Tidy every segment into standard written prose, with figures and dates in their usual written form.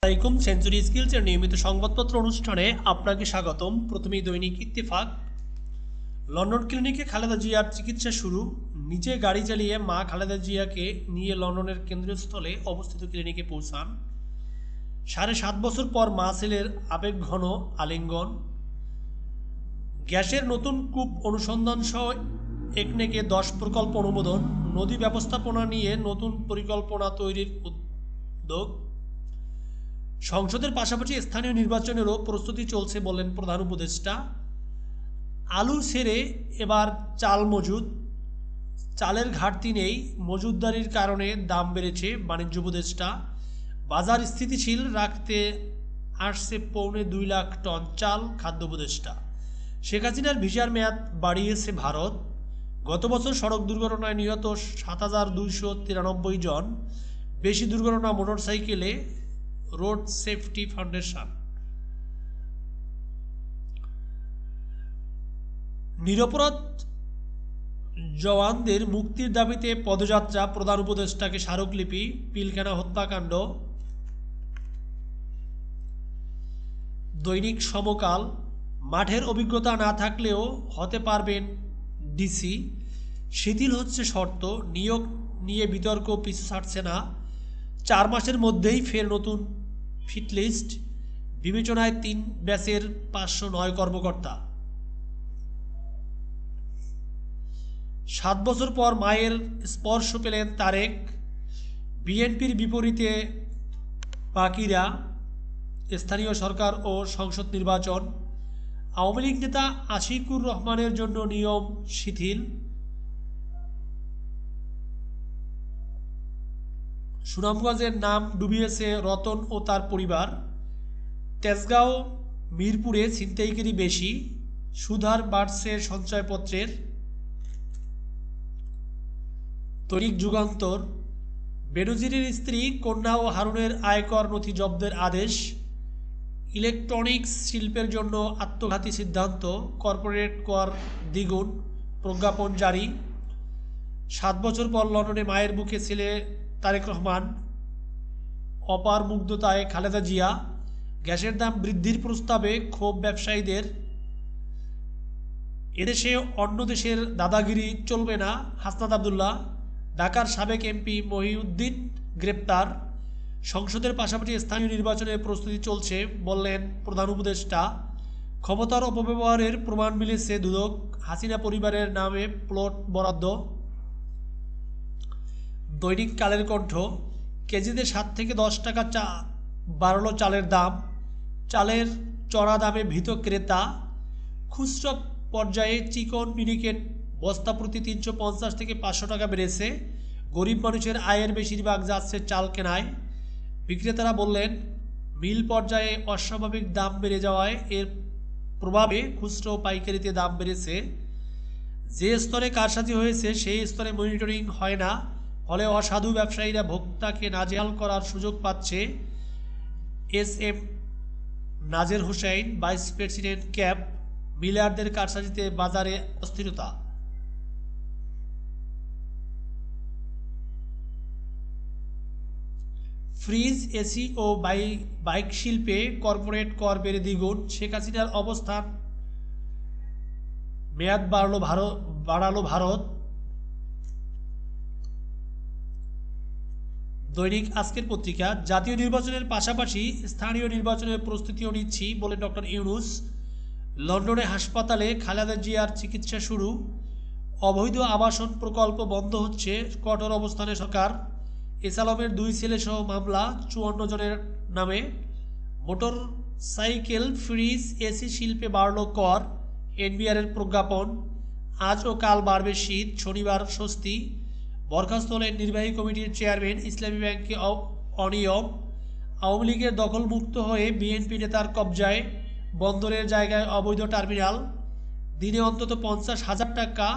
আসসালামাইকুম। সেঞ্চুরি স্কিলসের নিয়মিত সংবাদপত্র অনুষ্ঠানে আপনাকে স্বাগতম। প্রথমেই দৈনিক ইত্তেফাক। লন্ডন ক্লিনিকে খালেদা জিয়ার চিকিৎসা শুরু। নিজে গাড়ি চালিয়ে মা খালেদা জিয়াকে নিয়ে লন্ডনের কেন্দ্রস্থলে অবস্থিত ক্লিনিকে পৌঁছান। 7.5 বছর পর মা ছেলের আবেগঘন আলিঙ্গন। গ্যাসের নতুন কূপ অনুসন্ধান সহ একনেকে 10 প্রকল্প অনুমোদন। নদী ব্যবস্থাপনা নিয়ে নতুন পরিকল্পনা তৈরির উদ্যোগ। সংসদের পাশাপাশি স্থানীয় নির্বাচনেরও প্রস্তুতি চলছে বললেন প্রধান উপদেষ্টা। আলু ছেড়ে এবার চাল মজুদ। চালের ঘাটতি নেই, মজুতদারির কারণে দাম বেড়েছে বাণিজ্য উপদেষ্টা। বাজার স্থিতিশীল রাখতে আসছে 2.25 লাখ টন চাল, খাদ্য উপদেষ্টা। শেখ হাসিনার ভিসার মেয়াদ বাড়িয়েছে ভারত। গত বছর সড়ক দুর্ঘটনায় নিহত 7,293 জন। বেশি দুর্ঘটনা মোটরসাইকেলে, রোড সেফটি ফাউন্ডেশন। নিরপরাধ জওয়ানদের মুক্তির দাবিতে পদযাত্রা, প্রধান উপদেষ্টাকে স্মারকলিপি। পিলখানা হত্যাকাণ্ড। দৈনিক সমকাল। মাঠের অভিজ্ঞতা না থাকলেও হতে পারবেন ডিসি। শিথিল হচ্ছে শর্ত, নিয়োগ নিয়ে বিতর্ক পিছু ছাড়ছে না। 4 মাসের মধ্যেই ফের নতুন ফিটলিস্ট। বিবেচনায় 3 ব্যাচের 509 কর্মকর্তা। 7 বছর পর মায়ের স্পর্শ পেলেন তারেক। বিএনপির বিপরীতে বাকিরা। স্থানীয় সরকার ও সংসদ নির্বাচন। আওয়ামী লীগ নেতা আশিকুর রহমানের জন্য নিয়ম শিথিল। সুনামগঞ্জের নাম ডুবিয়েছে রতন ও তার পরিবার। তেজগাঁও মিরপুরে ছিনতাইকারী বেশি, সুধার বাড়ছে সঞ্চয়পত্রের। দৈনিক যুগান্তর। বেনজিরের স্ত্রী, কন্যা ও হারুনের আয়কর নথি জব্দের আদেশ। ইলেকট্রনিক্স শিল্পের জন্য আত্মঘাতী সিদ্ধান্ত, কর্পোরেট কর দ্বিগুণ, প্রজ্ঞাপন জারি। 7 বছর পর লন্ডনে মায়ের বুকে ছেলে তারেক রহমান। অপার মুগ্ধতায় খালেদা জিয়া। গ্যাসের দাম বৃদ্ধির প্রস্তাবে ক্ষোভ ব্যবসায়ীদের। এদেশে অন্য দেশের দাদাগিরি চলবে না, হাসনাত আবদুল্লাহ। ঢাকার সাবেক এমপি মহিউদ্দিন গ্রেপ্তার। সংসদের পাশাপাশি স্থানীয় নির্বাচনের প্রস্তুতি চলছে বললেন প্রধান উপদেষ্টা। ক্ষমতার অপব্যবহারের প্রমাণ মিলেছে দুদক। হাসিনা পরিবারের নামে প্লট বরাদ্দ। দৈনিক কালের কণ্ঠ। কেজিতে 7 থেকে 10 টাকা বাড়ল চালের দাম। চালের চড়া দামে ভীত ক্রেতা। খুচরা পর্যায়ে চিকন মিনিকেট বস্তা প্রতি 350 থেকে 500 টাকা বেড়েছে। গরিব মানুষের আয়ের বেশিরভাগ যাচ্ছে চাল কেনায়। বিক্রেতারা বললেন, মিল পর্যায়ে অস্বাভাবিক দাম বেড়ে যাওয়ায় এর প্রভাবে খুচরা ও পাইকারিতে দাম বেড়েছে। যে স্তরে কারসাজি হয়েছে সেই স্তরে মনিটরিং হয় না, ফলে অসাধু ব্যবসায়ীরা ভোক্তাকে নাজেহাল করার সুযোগ পাচ্ছে। SM. নাজের Hossain, vice president cab. মিলারদের কারসাজিতে বাজারে অস্থিরতা। ফ্রিজ, এসি ও বাইক শিল্পে কর্পোরেট কর বেড়ে দ্বিগুণ। শেখ হাসিনার অবস্থান মেয়াদ বাড়ালো ভারত। দৈনিক আজকের পত্রিকা। জাতীয় নির্বাচনের পাশাপাশি স্থানীয় নির্বাচনের প্রস্তুতিও নিচ্ছি বলে ডক্টর ইউনূস। লন্ডনে হাসপাতালে খালেদা জিয়ার চিকিৎসা শুরু। অবৈধ আবাসন প্রকল্প বন্ধ হচ্ছে, কঠোর অবস্থানে সরকার। এসালমের 2 ছেলেসহ মামলা 54 জনের নামে। মোটর সাইকেল, ফ্রিজ, এসি শিল্পে বাড়ল কর। এনবিআরের প্রজ্ঞাপন। আজ ও কাল বাড়বে শীত, শনিবার স্বস্তি। বরখাস্ত হলেন নির্বাহী কমিটির চেয়ারম্যান। ইসলামী ব্যাংকে অনিয়ম। আওয়ামী লীগের দখলমুক্ত হয়ে বিএনপি নেতার কবজায়। বন্দরের জায়গায় অবৈধ টার্মিনাল। দিনে অন্তত 50,000 টাকা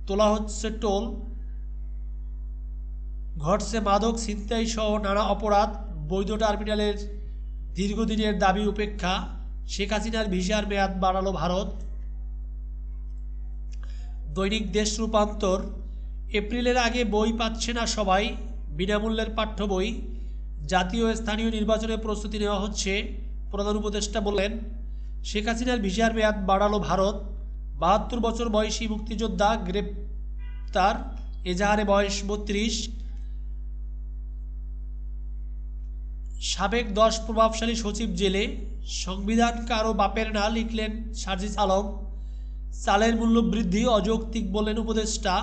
তোলা হচ্ছে টোল। ঘটছে মাদক ছিনতাই সহ নানা অপরাধ। বৈধ টার্মিনালের দীর্ঘদিনের দাবি উপেক্ষা। শেখ হাসিনার ভিসার মেয়াদ বাড়ালো ভারত। দৈনিক দেশ রূপান্তর। এপ্রিলের আগে বই পাচ্ছে না সবাই, বিনামূল্যের পাঠ্য বই। জাতীয় ও স্থানীয় নির্বাচনের প্রস্তুতি নেওয়া হচ্ছে। প্রধান উপদেষ্টা বললেন, শেখ হাসিনার ভিসার মেয়াদ বাড়ালো ভারত। ৭২ বছর বয়সী মুক্তিযোদ্ধা গ্রেপ্তার, এজাহারে বয়স ৩২। সাবেক 10 প্রভাবশালী সচিব জেলে। সংবিধান কারো বাপের না, লিখলেন সার্জিস আলম। চালের মূল্য বৃদ্ধি অযৌক্তিক বললেন উপদেষ্টা।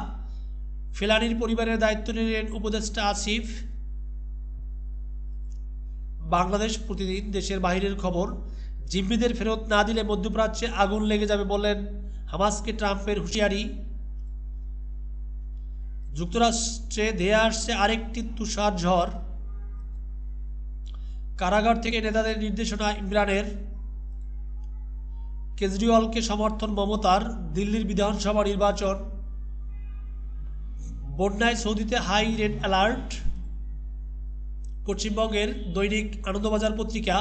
ফেলানীর পরিবারের দায়িত্ব নিলেন উপদেষ্টা আসিফ। বাংলাদেশ প্রতিদিন দেশের বাইরের খবর। জিম্মিদের ফেরত না দিলে মধ্যপ্রাচ্যে আগুন লেগে যাবে বললেন হামাসকে ট্রাম্পের হুঁশিয়ারি। যুক্তরাষ্ট্রে ধেয়ে আসছে আরেকটি তুষার ঝড়। কারাগার থেকে নেতাদের নির্দেশনা ইমরানের। কেজরিওয়ালকে সমর্থন মমতার। দিল্লির বিধানসভা নির্বাচন। বন্যায় সৌদিতে হাই রেড অ্যালার্ট। পশ্চিমবঙ্গের দৈনিক আনন্দবাজার পত্রিকা।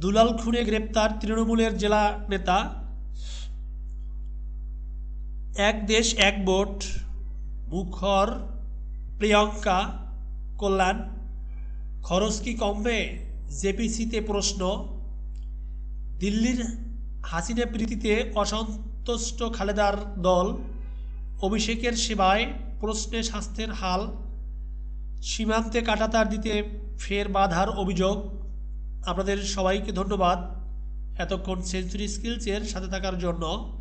দুলাল খুনে গ্রেপ্তার তৃণমূলের জেলা নেতা। এক দেশ এক ভোট, মুখর প্রিয়ঙ্কা কল্যাণ। খরচ কি কমবে, জেপিসিতে প্রশ্ন। দিল্লির হাসিনা প্রীতিতে অসন্তুষ্ট খালেদার দল। অভিষেকের সেবায় প্রশ্নে স্বাস্থ্যের হাল। সীমান্তে কাঁটাতার দিতে ফের বাধার অভিযোগ। আপনাদের সবাইকে ধন্যবাদ এতক্ষণ সেঞ্চুরি স্কিলসের সাথে থাকার জন্য।